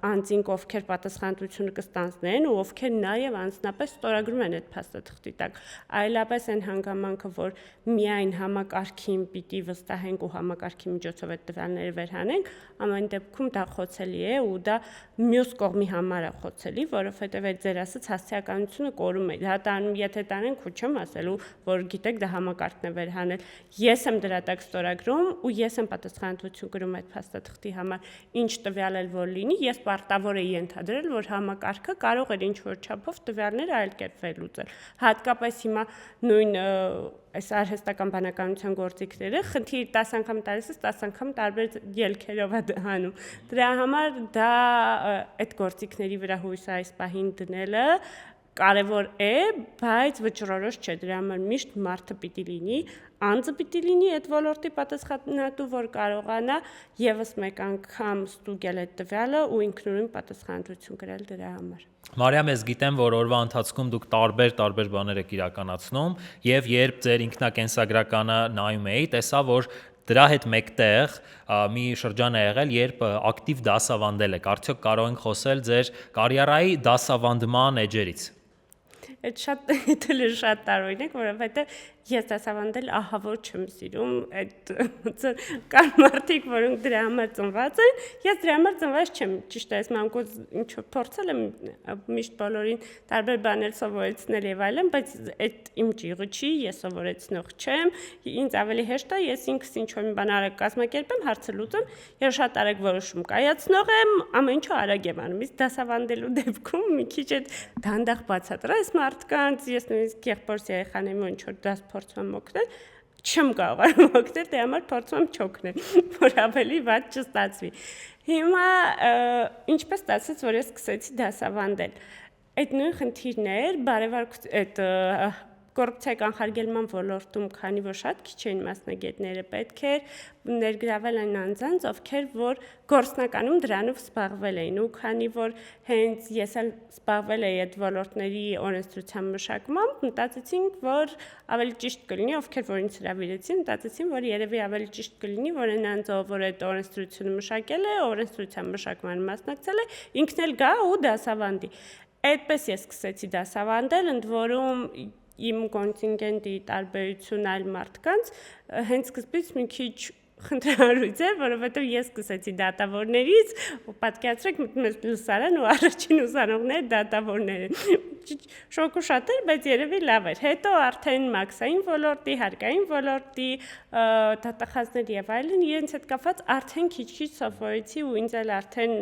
անձինք, ովքեր պատասխանատվությունը կստանձնեն ու ովքեր նաև անձնապես ստորագրում են այդ փաստաթղթի տակ։ Այլապես այն հանգամանքը, որ միայն համակարգին պիտի վստահենք ու համակարգի միջոցով այդ տվյալները վերհանենք, ամեն դեպքում դա խոցելի է ու դա մյուս կողմի համար է խոցելի, որովհետև այդ ձեր ասած հասցեականությունը կորում է։ Դա տանում, եթե տանենք, ու չեմ ասելու, որ գիտեք, դա համակարգն է վերհանել։ Ես եմ դրա տակ ստորագրում ու ես եմ պատասխանատվություն կրում այդ փաստաթղթի համար, ինչ տվյալ էլ որ լինի, ես պարտավոր եմ ենթադրել, որ համակարգը կարող էր ինչ-որ չափով տվյալները այլ կերպ վերլուծել։ Հատկապես հիմա նույն այս արհեստական բանականության գործիքները խնդիր 10 անգամ տալիս ես 10 անգամ տարբեր ելքերով է հանում։ Դրա համար դա այդ գործիքների վրա հույսը այս պահին դնելը կարևոր է, բայց վճռորոշ չէ, դրա համար միշտ մարդը պիտի լինի, անձը պիտի լինի այդ ոլորտի պատասխանատու, որ կարողանա եւս մեկ անգամ ստուգել այդ տվյալը ու ինքնուրույն պատասխանատվություն կրել դրա համար։ Մարիամ, ես գիտեմ, որ օրվա ընթացքում դուք տարբեր բաներ եք իրականացնում եւ երբ ձեր ինքնակենսագրականը նայում էի, տեսա, որ դրա հետ մեկտեղ մի շրջան է եղել, երբ ակտիվ դասավանդել եք։ Արդյոք կարող ենք խոսել ձեր կարիերայի դասավանդման էջերից։ Այդ շատ տարօրինակ, որովհետև ես դասավանդել ահավոր չեմ սիրում, այդ կան մարդիկ, որոնք դրա համար ծնված են, ես դրա համար ծնված չեմ, ճիշտ է, ես մանկուց ինչ-որ փորձել եմ միշտ բոլորին տարբեր բաներ սովորեցնել եւ այլն, բայց այդ իմ ճիղը չի, ես սովորեցնող չեմ, ինձ ավելի հեշտ է, ես ինքս ինչ-որ մի բան արագ կազմակերպեմ, հարցը լուծեմ, ես շատ արագ որոշում կայացնող եմ, ամեն ինչը արագ եմ անում, իսկ դասավանդելու դեպքում մի քիչ այդ դանդաղ բացատրես մարդկանց, ես նույնիսկ եղբորս երեխաներին ինչ-որ դաս փորձում եմ օգնել, չեմ կարող օգնել, դե համար փորձում եմ չօգնել, որ ավելի վատ չստացվի։ Հիմա ինչպես ստացվեց, որ ես սկսեցի դասավանդել։ Այդ նույն խնդիրն էր, այդ կոռուպցիայի կանխարգելման ոլորտում, քանի որ շատ քիչ էին մասնագետները, պետք էր ներգրավել այն անձանց, ովքեր որ գործնականում դրանով զբաղվել էին, ու քանի որ հենց ես էլ զբաղվել էի այդ ոլորտների օրենսդրության մշակմամբ, մտածեցինք, որ ավելի ճիշտ կլինի, ովքեր որ ինձ հրավիրեցին, մտածեցին, որ երևի ավելի ճիշտ կլինի, որ այն անձը, որ այդ օրենսդրությունը մշակել է, օրենսդրության մշակման մասնակցել է, ինքն էլ գա ու դասավանդի։ Այդպես ես սկսեցի դասավանդել, ընդ որում իմ կոնտինգենտի տարբերություն այլ մարդկանց հենց սկզբից մի քիչ խնդրահարույց է, որովհետև ես սկսեցի դատավորներից, ու պատկերացրեք մտնում ես լուսարան ու առաջին ուսանողները դատավորներ են։ Շոկը շատ էր, բայց երևի լավ էր։ Հետո արդեն մաքսային ոլորտի, հարկային ոլորտի դատախազներ եւ այլն իրենց հետ կապված արդեն քիչ-քիչ սովորեցի ու ինձ էլ արդեն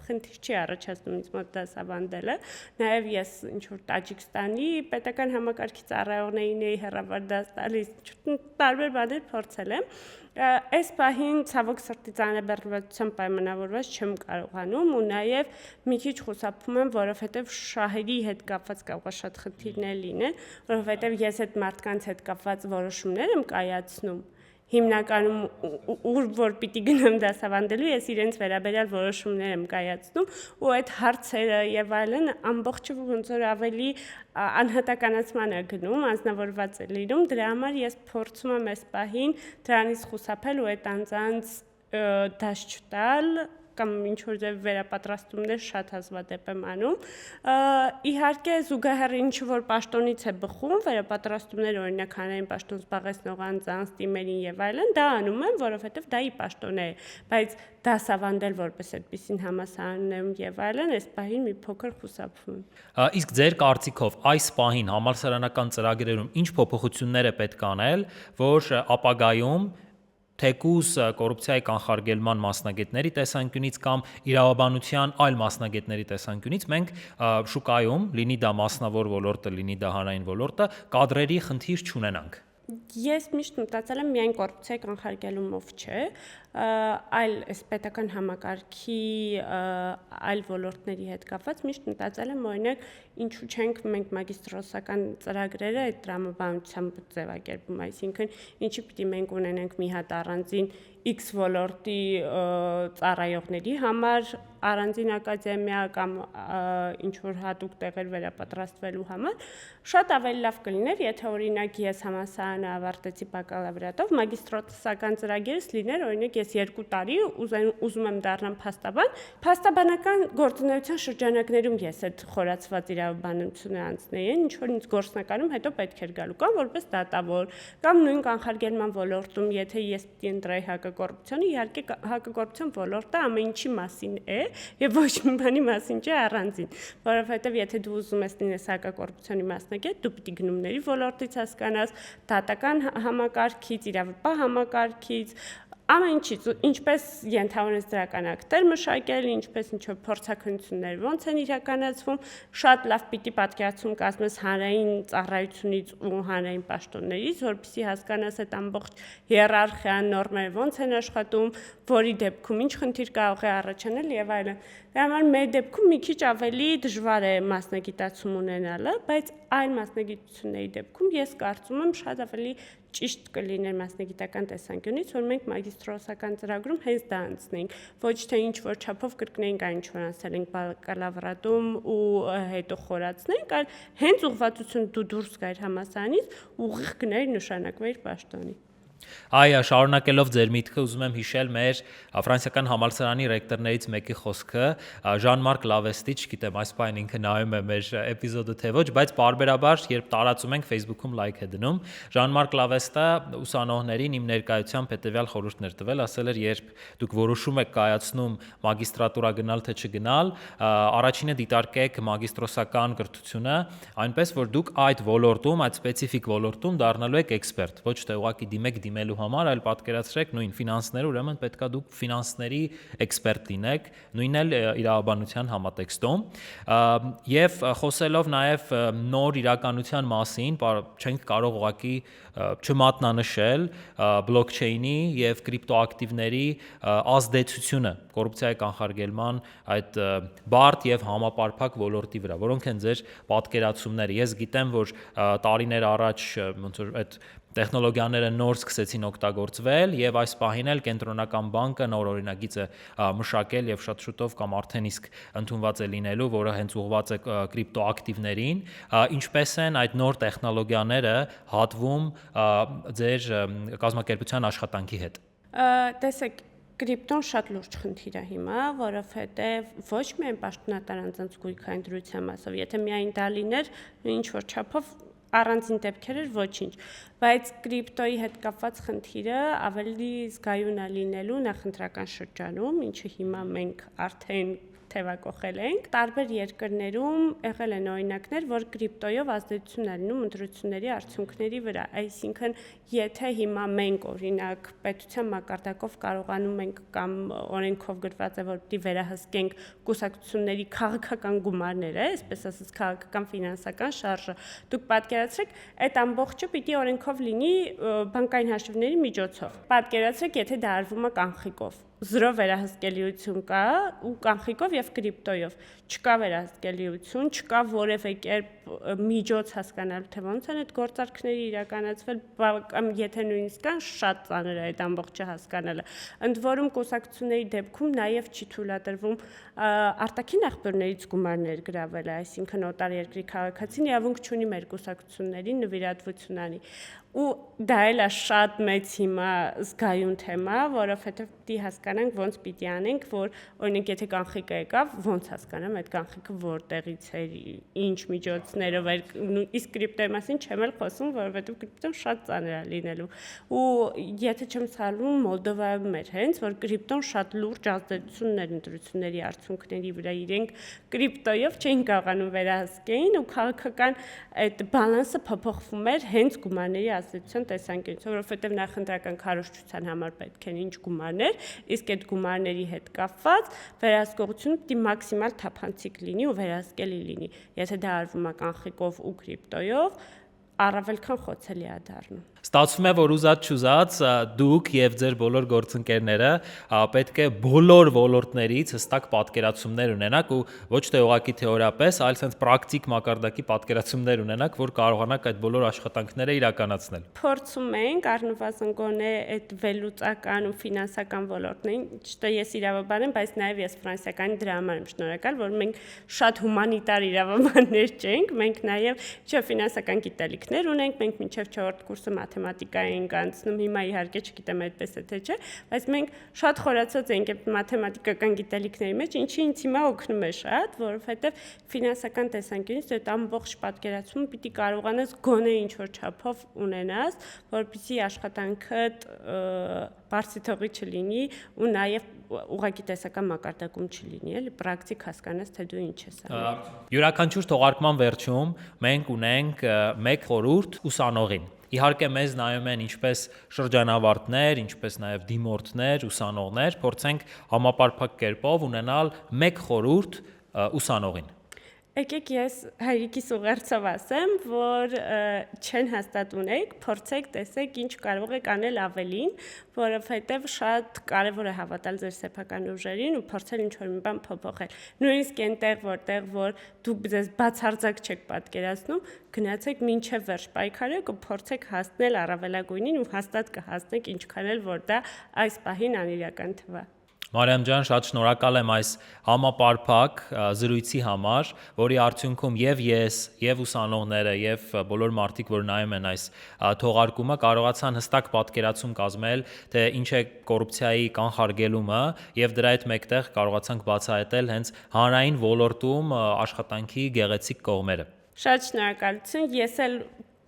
խնդիր չի առաջացնում ինձ մոտ դասավանդելը, նաև ես ինչ-որ Տաջիկստանի պետական համակարգի ծառայողներին էի հեռավար դաս տալիս, տարբեր բաներ փորձել եմ։ Այս պահին ցավոք սրտի ծանրաբեռնվածության պայմանավորված չեմ կարողանում ու նաև մի քիչ խուսափում եմ, որովհետև շահերի հետ կապված կարող է շատ խնդիրներ լինեն, որովհետև ես այդ մարդկանց հետ կապված որոշումներ եմ կայացնում։ Հիմնականում ուր որ պիտի գնամ դասավանդելու, ես իրենց վերաբերյալ որոշումներ եմ կայացնում ու այդ հարցերը եւ այլն ամբողջը ոնց որ ավելի անհատականացման է գնում, անձնավորված է լինում, դրա համար ես փորձում եմ այս պահին դրանից խուսափել ու այդ անձանց դաշ չտալ կամ ինչ-որ ձև վերապատրաստումներ շատ հազվադեպ եմ անում։ Իհարկե զուգահեռ ինչ-որ պաշտոնից է բխում, վերապատրաստումներ օրինակ հանրային պաշտոն զբաղեցնող անձանց, թիմերին եւ այլն, դա անում եմ, որովհետեւ դա ի պաշտոն է, բայց դասավանդել որպես այդպեսին համասարանում եւ այլն, այս պահին մի փոքր խուսափվում եմ։ Իսկ ձեր կարծիքով այս պահին համալսարանական ծրագրերում ինչ փոփոխություններ է պետք անել, որ ապագայում թեկուզ կոռուպցիայի կանխարգելման մասնագետների տեսանկյունից կամ իրավաբանության այլ մասնագետների տեսանկյունից մենք շուկայում, լինի դա մասնավոր ոլորտը, լինի դա հանրային ոլորտը, կադրերի խնդիր չունենանք։ Ես միշտ մտածել եմ միայն կոռուպցիայի կանխարգելումով չէ, այլ այս պետական համակարգի այլ ոլորտների հետ կապված միշտ մտածել եմ օրինակ ինչու չենք մենք մագիստրոսական ծրագրերը այդ տրամաբանությամբ ձևակերպում, այսինքն ինչի պիտի մենք ունենենք մի հատ առանձին X ոլորտի ծառայողների համար առանձին ակադեմիա կամ ինչ որ հատուկ տեղեր վերապատրաստվելու համար շատ ավելի լավ կլիներ, եթե օրինակ ես համալսարանը ավարտեցի բակալավրիատով, մագիստրոսական ծրագիրս լիներ, օրինակ ես 2 տարի ուզում եմ դառնամ փաստաբանական գործունեության շրջանակներում ես այդ խորացված իրավաբանությունը անցնեի, ինչ որ ինձ գործնականում հետո պետք էր գալու կամ որպես դատավոր, կամ նույն կանխարգելման ոլորտում, եթե ես պիտի ընտրեի հակակոռուպցիոն, իհարկե հակակոռուպցիոն ոլորտը ամեն ինչի մասին է եւ ոչ մի բանի մասին չէ առանձին, որովհետեւ եթե դու ուզում ես լինես հակակոռուպցիոնի մասնագետ, դու պիտի գնումների ոլորտից հասկանաս, դատական համակարգից, իրավապահ համակարգից, ամեն ինչից, ինչպես ենթավորես դրական ակտեր մշակել, ինչպես ինչ-որ փորձաքննություններ ոնց են իրականացվում, շատ լավ պիտի պատկերացում կազմես հանրային ծառայությունից ու հանրային պաշտոններից, որպեսզի հասկանաս այդ ամբողջ հիերարխիան, նորմերը ոնց են աշխատում, որի դեպքում ինչ խնդիր կարող է առաջանալ եւ այլն։ Դրա համար մեր դեպքում մի քիչ ավելի դժվար է մասնագիտացում ունենալը, բայց այլ մասնագիտությունների դեպքում ես կարծում եմ շատ ավելի ճիշտ կլիներ մասնագիտական տեսանկյունից, որ մենք մագիստրոսական ծրագրում հենց դա անցնենք, ոչ թե ինչ որ չափով կրկնենք այն ինչ որ անցել ենք բակալավրատում ու հետո խորացնենք, այլ հենց ուղղվածություն դու դուրս գայր համալսարանից, ուղիղ գներ նշանակվեր պաշտոնի։ Այո, շարունակելով ձեր միտքը, ուզում եմ հիշել մեր ֆրանսիական համալսարանի ռեկտորներից մեկի խոսքը, Ժան-Մարկ Լավեստի, չգիտեմ, այս բանը ինքը նայում է մեր էպիզոդը թե ոչ, բայց բարբերաբար, երբ տարածում ենք, Facebook-ում լայք է դնում, Ժան-Մարկ Լավեստը ուսանողներին իմ ներկայությամբ հետևյալ խորհուրդներ տվել, ասել էր, երբ դուք որոշում եք կայացնում մագիստրատուրա գնալ թե չգնալ, առաջինը դիտարկեք մագիստրոսական կրթությունը, այնպես որ դուք այդ ոլորտում, այդ սպეციფიկ ոլորտում դառնալու եք էքսպերտ, ոչ թե ուղղակի դիմելու համար, այլ պատկերացրեք նույն ֆինանսները, ուրեմն պետքա դուք ֆինանսների էքսպերտ լինեք, նույնն էլ իրավաբանության համատեքստում, եւ խոսելով նաեւ նոր իրականության մասին, չենք կարող ուղղակի չմատնանշել բլոկչեյնի եւ կրիպտոակտիվների ազդեցությունը կոռուպցիայի կանխարգելման այդ բարդ եւ համապարփակ ոլորտի վրա, որոնք են ձեր պատկերացումները։ Ես գիտեմ, որ տարիներ առաջ ոնց որ այդ տեխնոլոգիաները նոր սկսեցին օգտագործվել եւ այս պահին էլ կենտրոնական բանկը նոր օրինագիծ է մշակել եւ շատ շուտով կամ արդեն իսկ ընդունված է լինելու, որը հենց ուղղված է կրիպտոակտիվներին, ինչպես են այդ նոր տեխնոլոգիաները հատվում ձեր կազմակերպության աշխատանքի հետ։ Տեսեք, կրիպտոն շատ լուրջ խնդիր է հիմա, որովհետեւ ոչ միայն պաշտոնատար անձանց գույքային դրության մասով, եթե միայն դա լիներ, ինչ որ չափով առանձին դեպքեր էր ոչինչ, բայց կրիպտոյի հետ կապված խնդիրը ավելի զգայուն է լինելու նախընտրական շրջանում, ինչը հիմա մենք արդեն թևակողել ենք։ Տարբեր երկրներում եղել են օրինակներ, որ կրիպտոյով ազդեցություն են լինում ընտրությունների արդյունքների վրա, այսինքն եթե հիմա մենք օրինակ պետության մակարդակով կարողանում ենք կամ օրենքով գրված է, որ պիտի վերահսկենք կուսակցությունների քաղաքական գումարները, այսպես ասած քաղաքական ֆինանսական շարժը, դուք պատկերացրեք, այդ ամբողջը պիտի օրենքով լինի բանկային հաշիվների միջոցով։ Պատկերացրեք, եթե դա արվում է կանխիկով, 0 վերահսկելիություն կա ու կանխիկով եւ կրիպտոյով չկա վերահսկելիություն, չկա որևէ կերպ միջոց հասկանալու թե ոնց են այդ գործարքները իրականացվել, կամ եթե նույնիսկ կան շատ ծանր է այդ ամբողջը հասկանալը։ Ընդ որում կուսակցությունների դեպքում նաեւ չի թույլատրվում արտաքին աղբյուրներից գումարներ գրավել, այսինքն օտար երկրի քաղաքացին իրավունք չունի մեր կուսակցություններին նվիրատվություն անի։ Ու դա էլ է շատ մեծ հիմա զգայուն թեմա, որովհետև պիտի հասկանանք ոնց պիտի անենք, որ օրինակ եթե կանխիկը եկավ, ոնց հասկանամ այդ կանխիկը որտեղից էր, ինչ միջոցներով էր, իսկ կրիպտոյի մասին չեմ էլ խոսում, որովհետև կրիպտոն շատ ծանր է լինելու։ Ու եթե չեմ սխալվում, Մոլդովայում էր հենց, որ կրիպտոն շատ լուրջ ազդեցություն ուներ ընտրությունների արդյունքների վրա, իրենք կրիպտոյով չէին կարողանում վերահսկեին ու քաղաքական այդ բալանսը փոփոխվում էր հենց գումարների ազդեցության տեսանկյունից, որովհետև նախընտրական քարոզչության համար պետք են ինչ գումարներ, իսկ այդ գումարների հետ կապված վերահսկողությունը պիտի մաքսիմալ թափանցիկ լինի ու վերահսկելի լինի։ Եթե դա արվում է կանխիկով ու կրիպտոյով, առավել քան խոցելի է դառնում։ Ստացվում է, որ ուզած-չուզած դուք եւ ձեր բոլոր գործընկերները պետք է բոլոր ոլորտներից հստակ պատկերացումներ ունենաք ու ոչ թե ուղղակի թեորիապես, այլ sense պրակտիկ մակարդակի պատկերացումներ ունենաք, որ կարողանաք այդ բոլոր աշխատանքները իրականացնել։ Փորձում ենք առնվազն գոնե այդ վերլուծական ու ֆինանսական ոլորտներին, չէ՞ ես իրավաբան եմ, բայց նաեւ ես ֆրանսիական դրա համար եմ շնորհակալ, որ մենք շատ հումանիտար իրավաբաններ չենք, մենք նաեւ չէ ֆինանսական գիտելիքներ ունենք, մենք մինչեւ 4-րդ կուրսը մաթեմատիկա էինք անցնում, հիմա իհարկե չգիտեմ այդպես է թե չէ, բայց մենք շատ խորացած ենք այդ մաթեմատիկական գիտելիքների մեջ, ինչի ինձ հիմա օգնում է շատ, որովհետև ֆինանսական տեսանկյունից այդ ամբողջ պատկերացումը պիտի կարողանաս գոնե ինչ-որ չափով ունենաս, որպեսզի աշխատանքդ բարձիթողի չլինի ու նաև ուղղակի տեսական մակարդակում չլինի, էլի պրակտիկ հասկանաս, թե դու ինչ ես անում։ Յուրաքանչյուր թողարկման վերջում մենք ունենք մեկ խորհուրդ ուսանողին։ Իհարկե մեզ նայում են ինչպես շրջանավարտներ, ինչպես նաև դիմորդներ, ուսանողներ, փորձենք համապարփակ կերպով ունենալ մեկ խորհուրդ ուսանողին։ Եկեք ես հայրիկիս ուղերձով ասեմ, որ չեն հաստատ ունեք, փորձեք տեսեք ինչ կարող եք անել ավելին, որովհետև շատ կարևոր է հավատալ ձեր սեփական ուժերին ու փորձել ինչ-որ մի բան փոփոխել։ Նույնիսկ այնտեղ, որտեղ դուք ձեզ բացարձակ չեք պատկերացնում, գնացեք մինչև վերջ պայքարեք ու փորձեք հասնել առավելագույնին ու հաստատ կհասնեք ինչքան էլ որ դա այս պահին անիրական թվա։ Մարիամ ջան, շատ շնորհակալ եմ այս համապարփակ զրույցի համար, որի արդյունքում եւ ես, եւ ուսանողները, եւ բոլոր մարդիկ, որ նայում են այս թողարկումը, կարողացան հստակ պատկերացում կազմել, թե ինչ է կոռուպցիայի կանխարգելումը, եւ դրա հետ մեկտեղ կարողացանք բացահայտել հենց հանրային ոլորտում աշխատանքի գեղեցիկ կողմերը։ Շատ շնորհակալություն, ես էլ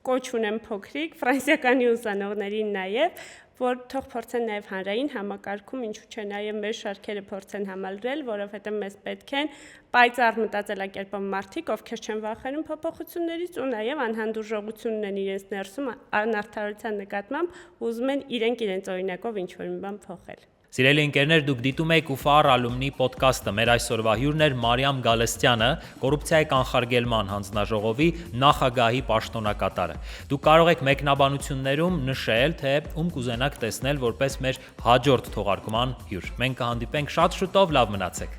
կոչ ունեմ փոքրիկ ֆրանսիականի ուսանողներին նաեւ, որ թող փորձեն նաև հանրային համակարգում, ինչու՞ չէ նաև մեր շարքերը փորձեն համալրել, որովհետև մեզ պետք են պայծառ մտածելակերպով մարդիկ, ովքեր չեն վախենում փոփոխություններից ու նաև անհանդուրժողություն ունեն իրենց ներսում անարդարության նկատմամբ, ուզում են իրենց օրինակով ինչ-որ մի բան փոխել։ Սիրելի ընկերներ, դուք դիտում եք UFAR Alumni podcast-ը։ Մեր այսօրվա հյուրն էր Մարիամ Գալստյանը, կոռուպցիայի կանխարգելման հանձնաժողովի նախագահի պաշտոնակատարը։ Դուք կարող եք մեկնաբանություններում նշել, թե ում կուզենաք տեսնել որպես մեր հաջորդ թողարկման հյուր։ Մենք կհանդիպենք շատ շուտով, լավ մնացեք։